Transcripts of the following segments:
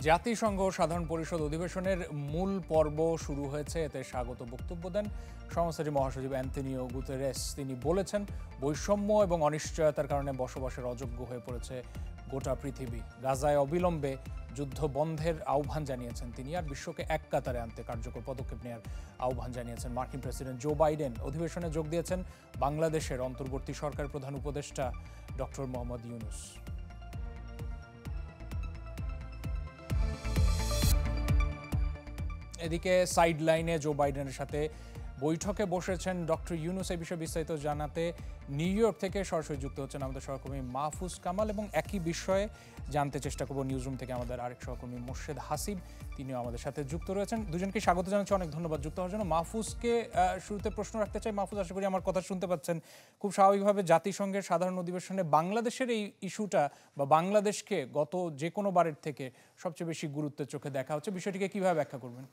জাতিসংঘ সাধারণ পরিষদ অধিবেশনের মূল পর্ব শুরু হয়েছে। এতে স্বাগত বক্তব্য দেন সংস্থাটির মহাসচিব অ্যান্তোনিও গুতেরেস। তিনি বলেছেন, বৈষম্য এবং অনিশ্চয়তার কারণে বসবাসের অযোগ্য হয়ে পড়েছে গোটা পৃথিবী। গাজায় অবিলম্বে যুদ্ধ বন্ধের আহ্বান জানিয়েছেন তিনি, আর বিশ্বকে এক কাতারে আনতে কার্যকর পদক্ষেপ নেওয়ার আহ্বান জানিয়েছেন মার্কিন প্রেসিডেন্ট জো বাইডেন। অধিবেশনে যোগ দিয়েছেন বাংলাদেশের অন্তর্বর্তী সরকার প্রধান উপদেষ্টা ডক্টর মোহাম্মদ ইউনূস। এদিকে সাইড লাইনে জো বাইডেনের সাথে বৈঠকে বসেছেন ডক্টর ইউনূস। এই বিষয়ে বিস্তারিত জানাতে নিউ ইয়র্ক থেকে সরাসরি যুক্ত হচ্ছেন আমাদের সহকর্মী মাহফুজ কামাল, এবং একই বিষয়ে জানতে চেষ্টা করব নিউজরুম থেকে আমাদের আরেক সহকর্মী মোর্শেদ হাসিব, তিনিও আমাদের সাথে যুক্ত রয়েছেন। দুজনকে স্বাগত জানাচ্ছি, অনেক ধন্যবাদ যুক্ত হওয়ার জন্য। মাহফুজকে শুরুতে প্রশ্ন রাখতে চাই। মাহফুজ, আশা করি আমার কথা শুনতে পাচ্ছেন। খুব স্বাভাবিকভাবে জাতিসংঘের সাধারণ অধিবেশনে বাংলাদেশের এই ইস্যুটা বা বাংলাদেশকে গত যে কোনো বারের থেকে সবচেয়ে বেশি গুরুত্বের চোখে দেখা হচ্ছে, বিষয়টিকে কিভাবে ব্যাখ্যা করবেন?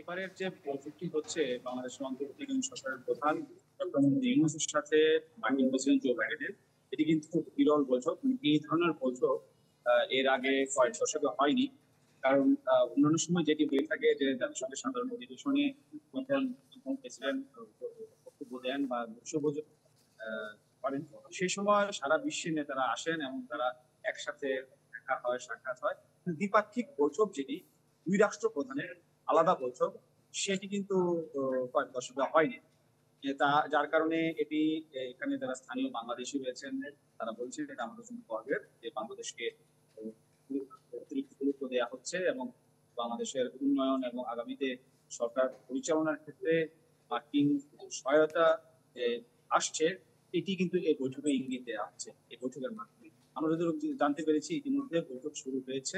এবারের যে বৈঠকটি হচ্ছে বাংলাদেশের অন্তর্বর্তীকালীন সরকারের প্রধান ডক্টর মোহাম্মদ ইউনূসের সাথে মার্কিন প্রেসিডেন্ট জো বাইডেনের, এটি কিন্তু খুব বিরল বৈঠক। এই ধরনের বৈঠক এর আগে কয়েক দশকে হয়নি। কারণ অন্যান্য সময় যেটি হয়ে থাকে যে জাতিসংঘের সাধারণ অধিবেশনে প্রধান প্রেসিডেন্ট বক্তব্য দেন বা বৈঠক করেন, সেই সময় সারা বিশ্বের নেতারা আসেন এবং তারা একসাথে দেখা হয়, সাক্ষাৎ হয়। দ্বিপাক্ষিক বৈঠক যেটি দুই রাষ্ট্র প্রধানের আলাদা বৈঠক, সেটি কিন্তু কয়েক দশকে হয়নি। যার কারণে এটি এখানে যারা স্থানীয় বাংলাদেশি রয়েছেন তারা বলছেন এটা আমাদের জন্য গর্বের যে বাংলাদেশকে অতিরিক্ত গুরুত্ব দেওয়া হচ্ছে এবং বাংলাদেশের উন্নয়ন এবং আগামীতে সরকার পরিচালনার ক্ষেত্রে মার্কিন সহায়তা আসছে, এটি কিন্তু এই বৈঠকে ইঙ্গিত দেওয়া হচ্ছে এই বৈঠকের মাধ্যমে। আমরা যদি জানতে পেরেছি ইতিমধ্যে বৈঠক শুরু হয়েছে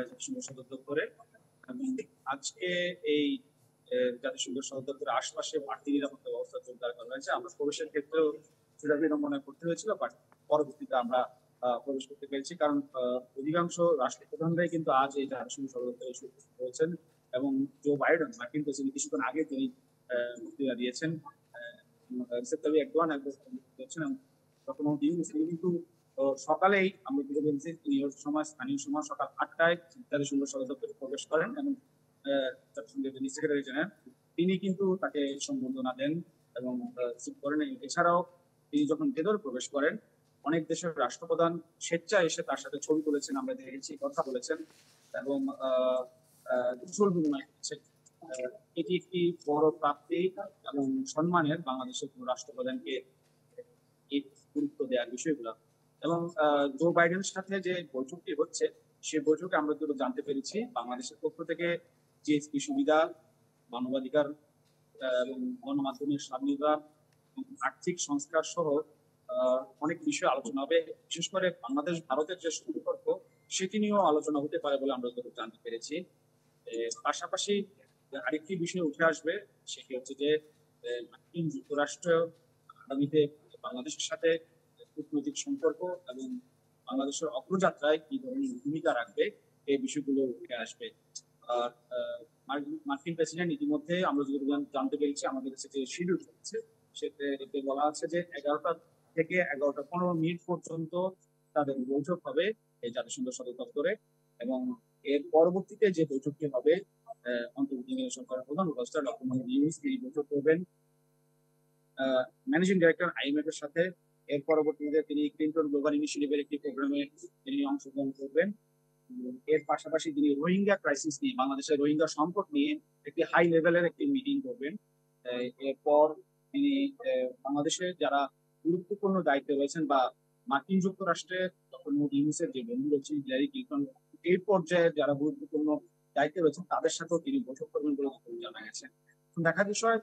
জাতিসংঘ সদর দপ্তরে। আজকে এই জাতিসংঘ সদর দপ্তরের আশপাশে বাড়তি নিরাপত্তা ব্যবস্থা জোরদার করা হয়েছে। আমরা প্রবেশের ক্ষেত্রেও সুবিধা বিড়ম্বনা করতে হয়েছিল, বাট পরবর্তীতে আমরা প্রবেশ করতে পেরেছি। কারণ অধিকাংশ রাষ্ট্রপ্রধানরাই কিন্তু আজ এই জাতিসংঘ সদর দপ্তরে উপস্থিত হয়েছেন এবং জো বাইডেন মার্কিন প্রেসিডেন্ট কিছুক্ষণ আগে তিনি বক্তৃতা দিয়েছেন। কিন্তু সকালেই আমরা নিউ ইয়র্ক সময়, স্থানীয় সময় সকাল 8টায় জাতিসংঘ সদর দপ্তরে প্রবেশ করেন এবং জাতিসংঘের যিনি সেক্রেটারি জেনারেল তিনি কিন্তু তাকে সম্বর্ধনা দেন এবং রিসিভ করেন। এছাড়াও তিনি যখন ভেতরে প্রবেশ করেন, অনেক দেশের রাষ্ট্রপ্রধান স্বেচ্ছায় এসে তার সাথে ছবি তুলেছেন, আমরা দেখেছি, কথা বলেছেন এবং কুশল বিনিময় করেছেন। এটি একটি বড় প্রাপ্তি এবং সম্মানের বাংলাদেশের কোন রাষ্ট্রপ্রধানকে এই গুরুত্ব দেওয়ার বিষয়গুলো। এবং জো বাইডেনের সাথে যে বৈঠকটি হচ্ছে সেই বৈঠকে আমরা যেটা জানতে পেরেছি, বাংলাদেশের পক্ষ থেকে জিএসপি সুবিধা, মানবাধিকার এবং গণমাধ্যমের স্বাধীনতা, আর্থিক সংস্কার সহ অনেক বিষয়ে আলোচনা হবে। বিশেষ করে বাংলাদেশ ভারতের যে সম্পর্ক সেটি নিয়েও আলোচনা হতে পারে বলে আমরা জানতে পেরেছি। পাশাপাশি আরেকটি বিষয় উঠে আসবে, সেটি হচ্ছে যে মার্কিন যুক্তরাষ্ট্র আগামীতে বাংলাদেশের সাথে কূটনৈতিক সম্পর্ক এবং বাংলাদেশের অগ্রযাত্রায় কি ধরনের ভূমিকা রাখবে, এই বিষয়গুলো উঠে আসবে। আর মার্কিন প্রেসিডেন্ট ইতিমধ্যে আমরা যদি জানতে পেরেছি, আমাদের কাছে যে শিডিউল চলছে সেতে বলা আছে যে 11টা থেকে 11:15 পর্যন্ত তাদের বৈঠক হবে এই জাতিসংঘ সদর দপ্তরে। এবং এর পরবর্তীতে যে বৈঠকটি হবে অন্তর্বর্তীকালীন সরকারের প্রধান উপদেষ্টা ডক্টর মোহাম্মদ ইউনূস তিনি বৈঠক করবেন ম্যানেজিং ডাইরেক্টর আইএমএফ এর সাথে। এর পরবর্তীতে তিনি ক্লিন্টন গ্লোবাল ইনিশিয়েটিভের একটি প্রোগ্রামে তিনি অংশগ্রহণ করবেন। এর পাশাপাশি তিনি রোহিঙ্গা ক্রাইসিস নিয়ে, বাংলাদেশের রোহিঙ্গা সংকট নিয়ে একটি হাই লেভেলের একটি মিটিং করবেন। এরপর তিনি বাংলাদেশে যারা গুরুত্বপূর্ণ দায়িত্বে রয়েছেন বা মার্কিন যুক্তরাষ্ট্রের ডক্টর মোহাম্মদ ইউনূসের যে বন্ধু রয়েছেন হিলারি ক্লিন্টন, এই পর্যায়ে যারা গুরুত্বপূর্ণ দায়িত্বে রয়েছেন তাদের সাথেও তিনি বৈঠক করবেন বলে জানা গেছে। দেখার বিষয়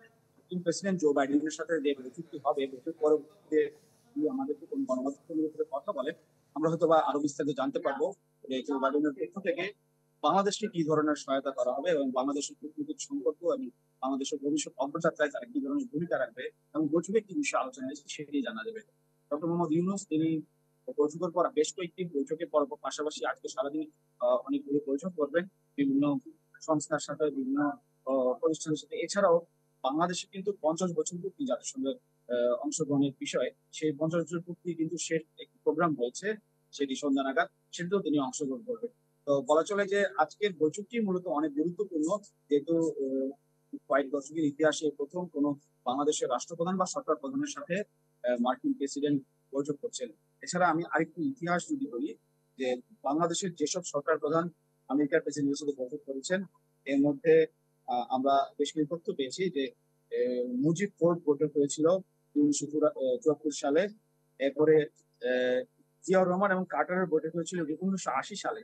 প্রেসিডেন্ট জো বাইডেনের সাথে যে বৈঠকটি হবে, বৈঠক পরবর্তীতে আমাদেরকে কোন গণমাধ্যমের উপরে কথা বলে আমরা হয়তো বা আরো বিস্তারিত জানতে পারবো যে জো বাইডেনের পক্ষ থেকে বাংলাদেশকে কি ধরনের সহায়তা করা হবে এবং বাংলাদেশের কূটনৈতিক সম্পর্ক এবং বাংলাদেশের ভবিষ্যৎ অগ্রযাত্রায় তারা কি ধরনের ভূমিকা রাখবে এবং বৈঠকে কি বিষয়ে আলোচনা হয়েছে সেটি জানা যাবে। ডক্টর মোহাম্মদ ইউনূস তিনি বৈঠকের পর বেশ কয়েকটি বৈঠকে পাশাপাশি আজকে সারাদিন অনেকগুলো বৈঠক করবেন বিভিন্ন সংস্থার সাথে, বিভিন্ন প্রতিষ্ঠানের সাথে। এছাড়াও বাংলাদেশে কিন্তু 50 বছর পূর্তি জাতিসংঘের অংশগ্রহণের বিষয়, সেই 50 বছর পূর্তি কিন্তু শেষ একটি প্রোগ্রাম হয়েছে সেটি সন্ধ্যা নাগাদ, সেটিতেও তিনি অংশগ্রহণ করবেন। তো বলা চলে যে আজকের বৈঠকটি মূলত অনেক গুরুত্বপূর্ণ, যেহেতু কয়েক দশকের ইতিহাসে প্রথম কোনো বাংলাদেশের রাষ্ট্রপ্রধান বা সরকার প্রধানের সাথে মার্কিন প্রেসিডেন্ট বৈঠক করছেন। এছাড়া আমি আরেকটু ইতিহাস যদি বলি, যে বাংলাদেশের যেসব সরকার প্রধান আমেরিকার প্রেসিডেন্টের সাথে বৈঠক করেছেন, এর মধ্যে আমরা বেশ কিছু তথ্য পেয়েছি যে মুজিব ফোর্ড বৈঠক হয়েছিল 1974 সালে। এরপরে জিয়াউর রহমান এবং কার্টারের বৈঠক হয়েছিল 1980 সালে।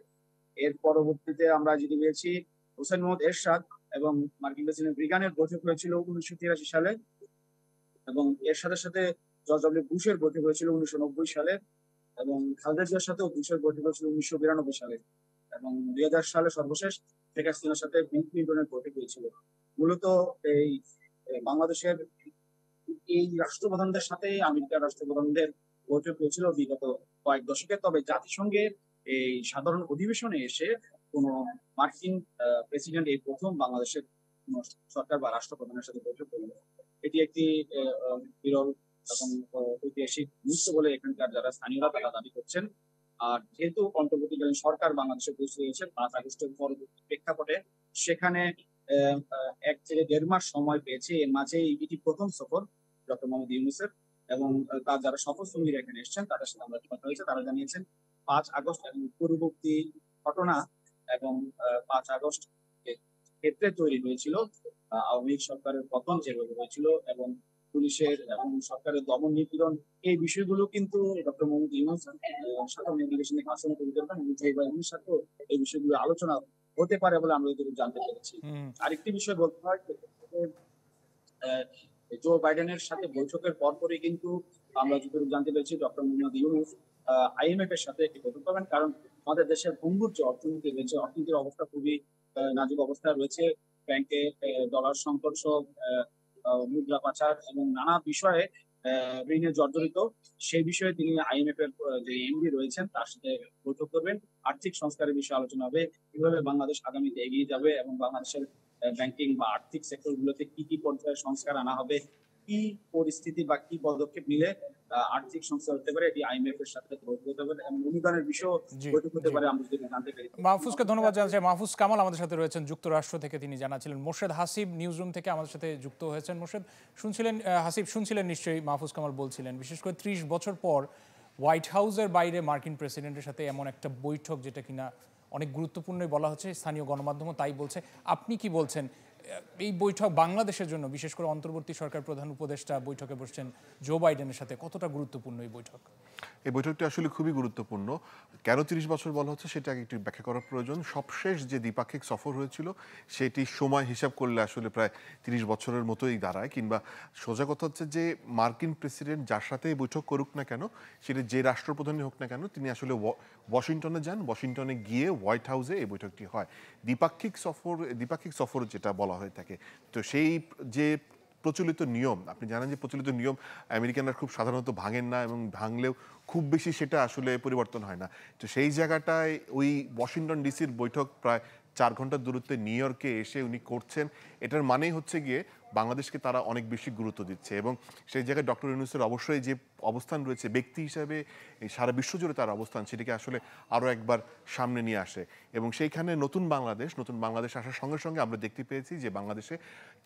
এর পরবর্তীতে আমরা যদি পেয়েছি হোসেন মোহাম্মদ এরশাদ এবং মার্কিন প্রেসিডেন্ট রিগানের বৈঠক হয়েছিল 1983 সালে, এবং এর সাথে সাথে জর্জ ডব্লিউ বুশের বৈঠক হয়েছিল 1990 সালে, এবং খালেদা জিয়ার সাথেও বুশের বৈঠক হয়েছিল 1992 সালে, এবং 2000 সালে সর্বশেষ শেখ হাসিনার সাথে বিল ক্লিন্টনের বৈঠক হয়েছিল। মূলত এই বাংলাদেশের এই রাষ্ট্রপ্রধানদের সাথে আমেরিকার রাষ্ট্রপ্রধানদের বৈঠক হয়েছিল বিগত কয়েক দশকে। তবে জাতিসংঘের এই সাধারণ অধিবেশনে এসে কোনো মার্কিন প্রেসিডেন্ট এই প্রথম বাংলাদেশের কোনো সরকার বা রাষ্ট্রপ্রধানের সাথে বৈঠক করল। এটি একটি বিরল এবং ঐতিহাসিক মুহূর্ত বলে এখানকার যারা স্থানীয়রা তারা দাবি করছেন। আর যেহেতু অন্তর্বর্তীকালীন সরকার বাংলাদেশে পৌঁছে গেছে 5 আগস্টের পরবর্তী প্রেক্ষাপটে, সেখানে 1 থেকে 1.5 মাস সময় পেয়েছে। এর মাঝে এটি প্রথম সফর ডক্টর মোহাম্মদ ইউনূসের, এবং তার যারা সফরসঙ্গীরা এখানে এসেছেন তাদের সাথে আমরা কথা হয়েছে, তারা জানিয়েছেন 5 আগস্ট এবং পূর্ববর্তী ঘটনা এবং 5 আগস্ট ক্ষেত্রে তৈরি হয়েছিল আওয়ামী লীগ সরকারের পতন যেভাবে হয়েছিল এবং পুলিশের এবং সরকারের দমন নিপীড়ন, এই বিষয়গুলো কিন্তু ডক্টর মোহাম্মদ ইউনূস সাধারণ অধিবেশনে ভাষণ তুলে ধরবেন এবং জো বাইডেনের সাথেও এই বিষয়গুলো আলোচনা হতে পারে বলে আমরা যতটুকু জানতে পেরেছি। আরেকটি বিষয় বলতে হয়, জো বাইডেনের সাথে বৈঠকের পরপরই কিন্তু আমরা যতটুকু জানতে পেরেছি ডক্টর মোহাম্মদ ইউনূস IMF এর সাথে একটি বৈঠক করবেন, কারণ আমাদের দেশের ভঙ্গুর যে অর্থনীতি রয়েছে, অর্থনীতির অবস্থা খুবই নাজুক অবস্থায় রয়েছে। ব্যাংকে ডলার সংকট সহ মুদ্রা পাচার এবং নানা বিষয়ে ঋণে জর্জরিত। সেই বিষয়ে তিনি IMF এর যে এমডি রয়েছেন তার সাথে বৈঠক করবেন। আর্থিক সংস্কারের বিষয়ে আলোচনা হবে, কিভাবে বাংলাদেশ আগামীতে এগিয়ে যাবে এবং বাংলাদেশের ব্যাংকিং বা আর্থিক সেক্টরগুলোতে কি কি পর্যায়ে সংস্কার আনা হবে, কি পরিস্থিতি বা কি পদক্ষেপ নিলে আর্থিক সংস্কার হতে পারে, এটি IMF এর সাথে বৈঠক হতে পারে এবং অনুদানের বিষয় বৈঠক হতে পারে। আমরা যদি জানতে পারি। মাহফুজকে ধন্যবাদ জানাচ্ছি। মাহফুজ কামাল আমাদের সাথে রয়েছেন যুক্তরাষ্ট্র থেকে, তিনি জানাচ্ছিলেন। মোর্শেদ হাসিব নিউজ রুম থেকে আমাদের সাথে যুক্ত হয়েছেন। মোর্শেদ, শুনছিলেন নিশ্চয়ই মাহফুজ কামাল বলছিলেন, বিশেষ করে 30 বছর পর হোয়াইট হাউসের বাইরে মার্কিন প্রেসিডেন্টের সাথে এমন একটা বৈঠক, যেটা কিনা অনেক গুরুত্বপূর্ণই বলা হচ্ছে, স্থানীয় গণমাধ্যমও তাই বলছে। আপনি কি বলছেন, এই বৈঠক বাংলাদেশের জন্য, বিশেষ করে অন্তর্বর্তী সরকার প্রধান উপদেষ্টা বৈঠকে বসছেন জো বাইডেনের সাথে, কতটা গুরুত্বপূর্ণ এই বৈঠক? এই বৈঠকটি আসলে খুবই গুরুত্বপূর্ণ। কেন 30 বছর বলা হচ্ছে সেটা আগে একটু ব্যাখ্যা করার প্রয়োজন। সবশেষ যে দ্বিপাক্ষিক সফর হয়েছিল সেটি সময় হিসাব করলে আসলে প্রায় 30 বছরের মতোই দাঁড়ায়। কিংবা সোজা কথা হচ্ছে যে মার্কিন প্রেসিডেন্ট যার সাথে বৈঠক করুক না কেন, সেটা যে রাষ্ট্রপ্রধানই হোক না কেন, তিনি আসলে ওয়াশিংটনে যান, ওয়াশিংটনে গিয়ে হোয়াইট হাউসে এই বৈঠকটি হয়। দ্বিপাক্ষিক সফর যেটা বলা হয়ে থাকে। তো সেই যে প্রচলিত নিয়ম, আপনি জানেন যে প্রচলিত নিয়ম আমেরিকানরা খুব সাধারণত ভাঙেন না, এবং ভাঙলেও খুব বেশি সেটা আসলে পরিবর্তন হয় না। তো সেই জায়গাটায় ওই ওয়াশিংটন ডিসির বৈঠক প্রায় 4 ঘন্টার দূরত্বে নিউ ইয়র্কে এসে উনি করছেন। এটার মানেই হচ্ছে গিয়ে বাংলাদেশকে তারা অনেক বেশি গুরুত্ব দিচ্ছে, এবং সেই জায়গায় ডক্টর ইউনূসের অবশ্যই যে অবস্থান রয়েছে ব্যক্তি হিসাবে সারা বিশ্বজুড়ে তার অবস্থান, সেটিকে আসলে আরও একবার সামনে নিয়ে আসে। এবং সেইখানে নতুন বাংলাদেশ আসার সঙ্গে সঙ্গে আমরা দেখতে পেয়েছি যে বাংলাদেশে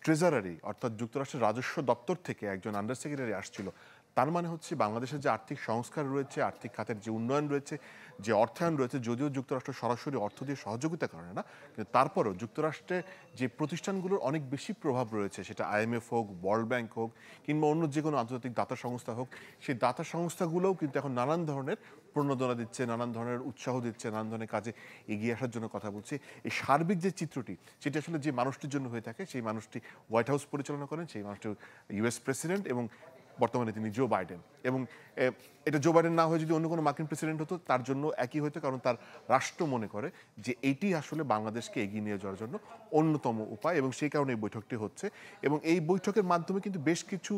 ট্রেজারারি অর্থাৎ যুক্তরাষ্ট্রের রাজস্ব দপ্তর থেকে একজন আন্ডার সেক্রেটারি আসছিল। তার মানে হচ্ছে বাংলাদেশের যে আর্থিক সংস্কার রয়েছে, আর্থিক খাতের যে উন্নয়ন রয়েছে, যে অর্থায়ন রয়েছে, যদিও যুক্তরাষ্ট্র সরাসরি অর্থ দিয়ে সহযোগিতা করে না, কিন্তু তারপরেও যুক্তরাষ্ট্রে যে প্রতিষ্ঠানগুলোর অনেক বেশি প্রভাব রয়েছে, সেটা IMF হোক, ওয়ার্ল্ড ব্যাংক হোক, কিংবা অন্য যে কোনো আন্তর্জাতিক দাতা সংস্থা হোক, সেই দাতা সংস্থাগুলোও কিন্তু এখন নানান ধরনের প্রণোদনা দিচ্ছে, নানান ধরনের উৎসাহ দিচ্ছে, নানান ধরনের কাজে এগিয়ে আসার জন্য কথা বলছে। এই সার্বিক যে চিত্রটি, সেটি আসলে যে মানুষটির জন্য হয়ে থাকে, সেই মানুষটি হোয়াইট হাউস পরিচালনা করেন, সেই মানুষটি US প্রেসিডেন্ট, এবং বর্তমানে তিনি জো বাইডেন। এবং এটা জো বাইডেন না হয়ে যদি অন্য কোনো মার্কিন প্রেসিডেন্ট হতো, তার জন্য একই হতো, কারণ তার রাষ্ট্র মনে করে যে এইটি আসলে বাংলাদেশকে এগিয়ে নিয়ে যাওয়ার জন্য অন্যতম উপায়, এবং সেই কারণে এই বৈঠকটি হচ্ছে। এবং এই বৈঠকের মাধ্যমে কিন্তু বেশ কিছু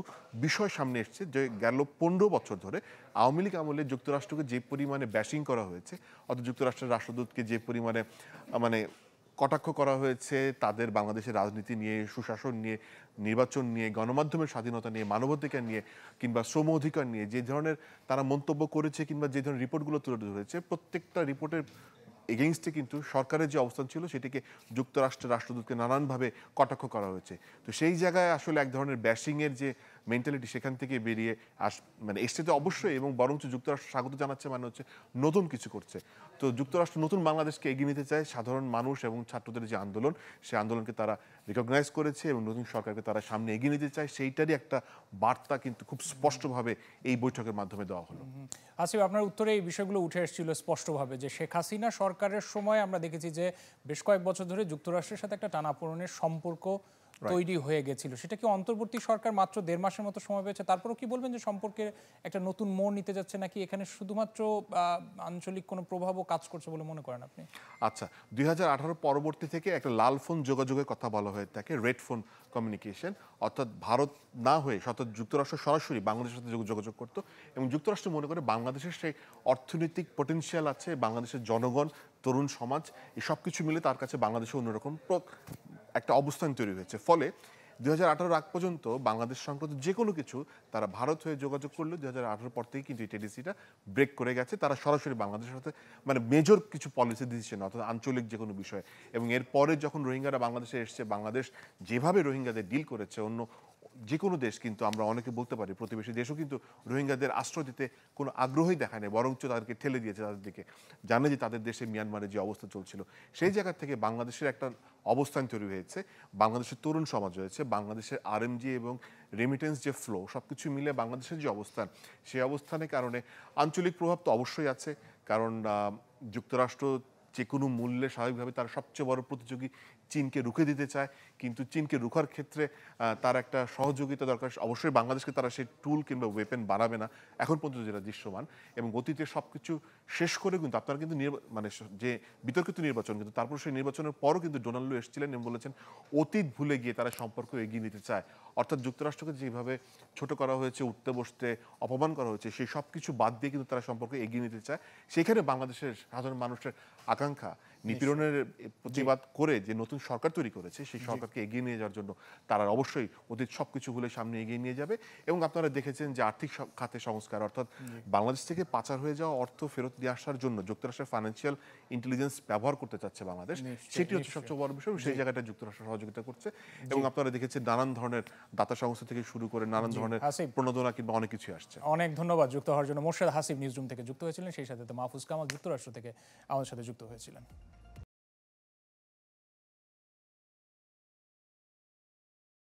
বিষয় সামনে এসছে, যে গেল 15 বছর ধরে আওয়ামী লীগ আমলে যুক্তরাষ্ট্রকে যে পরিমাণে ব্যাশিং করা হয়েছে, অর্থাৎ যুক্তরাষ্ট্রের রাষ্ট্রদূতকে যে পরিমাণে কটাক্ষ করা হয়েছে তাদের বাংলাদেশের রাজনীতি নিয়ে, সুশাসন নিয়ে, নির্বাচন নিয়ে, গণমাধ্যমের স্বাধীনতা নিয়ে, মানবাধিকার নিয়ে কিংবা শ্রম অধিকার নিয়ে যে ধরনের তারা মন্তব্য করেছে কিংবা যে ধরনের রিপোর্টগুলো তুলে ধরেছে, প্রত্যেকটা রিপোর্টের এগেইনস্টে কিন্তু সরকারের যে অবস্থান ছিল সেটিকে যুক্তরাষ্ট্রের রাষ্ট্রদূতকে নানানভাবে কটাক্ষ করা হয়েছে। তো সেই জায়গায় আসলে এক ধরনের ব্যাশিংয়ের যে মেন্টালিটি সেখান থেকে বেরিয়ে মানে এসছে তো অবশ্যই, এবং বরঞ্চ যুক্তরাষ্ট্র স্বাগত জানাচ্ছে, মানে হচ্ছে নতুন কিছু করছে। তো যুক্তরাষ্ট্র নতুন বাংলাদেশকে এগিয়ে নিতে চায়। সাধারণ মানুষ এবং ছাত্রদের যে আন্দোলন, সেই আন্দোলনকে তারা রিকগনাইজ করেছে এবং নতুন সরকারকে তারা সামনে এগিয়ে নিতে চায়। সেইটারই একটা বার্তা কিন্তু খুব স্পষ্টভাবে এই বৈঠকের মাধ্যমে দেওয়া হলো। আসিফ, আপনার উত্তরে এই বিষয়গুলো উঠে এসেছিল স্পষ্টভাবে যে শেখ হাসিনা সরকারের সময় আমরা দেখেছি যে বেশ কয়েক বছর ধরে যুক্তরাষ্ট্রের সাথে একটা টানাপোড়েনের সম্পর্ক তৈরি হয়ে গেছিল। সেটা কি অন্তর্বর্তী সরকার মাত্র ১.৫ মাসের মতো সময় পেয়েছে, তারপরেও কি বলবেন যে সম্পর্কে একটা নতুন মোড় নিতে যাচ্ছে, নাকি এখানে শুধুমাত্র আঞ্চলিক কোনো প্রভাবও কাজ করছে বলে মনে করেন আপনি? আচ্ছা, ২০১৮ পরবর্তী থেকে একটা লাল ফোন যোগাযোগের কথা বলা হয়ে থাকে, রেড ফোন কমিউনিকেশন, অর্থাৎ ভারত না হয়ে অর্থাৎ যুক্তরাষ্ট্র সরাসরি বাংলাদেশের সাথে যোগাযোগ করতো এবং যুক্তরাষ্ট্র মনে করে বাংলাদেশের সেই অর্থনৈতিক পটেনশিয়াল আছে, বাংলাদেশের জনগণ, তরুণ সমাজ, এই সব কিছু মিলে তার কাছে বাংলাদেশে অন্যরকম একটা অবস্থান তৈরি হয়েছে। ফলে ২০১৮ আগ পর্যন্ত বাংলাদেশ সংক্রান্ত যে কোনো কিছু তারা ভারত হয়ে যোগাযোগ করলে ২০১৮ পর থেকে কিন্তু এই টেডিসিটা ব্রেক করে গেছে। তারা সরাসরি বাংলাদেশের সাথে মানে মেজর কিছু পলিসি ডিসিশন অর্থাৎ আঞ্চলিক যে কোনো বিষয়ে, এবং এরপরে যখন রোহিঙ্গারা বাংলাদেশে এসছে, বাংলাদেশ যেভাবে রোহিঙ্গাদের ডিল করেছে, অন্য যে কোনো দেশ কিন্তু আমরা অনেকে বলতে পারি প্রতিবেশী দেশও কিন্তু রোহিঙ্গাদের আশ্রয় দিতে কোনো আগ্রহই দেখায় না, বরঞ্চ তাদেরকে ঠেলে দিয়েছে তাদের দিকে। জানে যে তাদের দেশে মিয়ানমারে যে অবস্থা চলছিল, সেই জায়গা থেকে বাংলাদেশের একটা অবস্থান তৈরি হয়েছে, বাংলাদেশের তরুণ সমাজ হয়েছে, বাংলাদেশের আরএমজি এবং রেমিটেন্স যে ফ্লো সব কিছু মিলে বাংলাদেশের যে অবস্থান, সেই অবস্থানের কারণে আঞ্চলিক প্রভাব তো অবশ্যই আছে। কারণ যুক্তরাষ্ট্র যে কোনো মূল্যে স্বাভাবিকভাবে তার সবচেয়ে বড় প্রতিযোগী চীনকে রুখে দিতে চায়, কিন্তু চীনকে রুখার ক্ষেত্রে তার একটা সহযোগিতা দরকার। অবশ্যই বাংলাদেশকে তারা সেই টুল কিংবা ওয়েপেন বানাবে না এখন পর্যন্ত যেটা দৃশ্যমান, এবং অতীতে সব কিছু শেষ করে কিন্তু আপনারা কিন্তু মানে যে বিতর্কিত নির্বাচন, কিন্তু তারপর সেই নির্বাচনের পরও কিন্তু ডোনাল্ড ট্রাম্প এসেছিলেন এবং বলেছেন অতীত ভুলে গিয়ে তারা সম্পর্ক এগিয়ে নিতে চায়। অর্থাৎ যুক্তরাষ্ট্রকে যেভাবে ছোট করা হয়েছে, উঠতে বসতে অপমান করা হয়েছে, সেই সব কিছু বাদ দিয়ে কিন্তু তারা সম্পর্ক এগিয়ে নিতে চায়। সেখানে বাংলাদেশের সাধারণ মানুষের আকাঙ্ক্ষা নিপীড়নের প্রতিবাদ করে যে নতুন সরকার তৈরি করেছে, সেই সরকারকে এগিয়ে নিয়ে যাওয়ার জন্য তারা অবশ্যই অতীত সবকিছু ভুলে সামনে এগিয়ে নিয়ে যাবে। এবং আপনারা দেখেছেন যে আর্থিক খাতে সংস্কার, অর্থাৎ বাংলাদেশ থেকে পাচার হয়ে যাওয়া অর্থ ফেরত দিয়ে আসার জন্য যুক্তরাষ্ট্রের ফাইন্যান্সিয়াল ইন্টেলিজেন্স ব্যবহার করতে চাচ্ছে বাংলাদেশ, সেটি হচ্ছে সবচেয়ে বড় বিষয়। সেই জায়গাটা যুক্তরাষ্ট্র সহযোগিতা করছে এবং আপনারা দেখেছেন নানান ধরনের দাতা সংস্থা থেকে শুরু করে নানান ধরনের প্রণোদনা কিংবা অনেক কিছু আসছে। অনেক ধন্যবাদ যুক্ত হওয়ার জন্য। মোর্শেদ হাসিব নিউজরুম থেকে যুক্ত হয়েছিলেন, সেই সাথে মাহফুজ কামাল যুক্তরাষ্ট্র থেকে আমাদের সাথে যুক্ত হয়েছিলেন।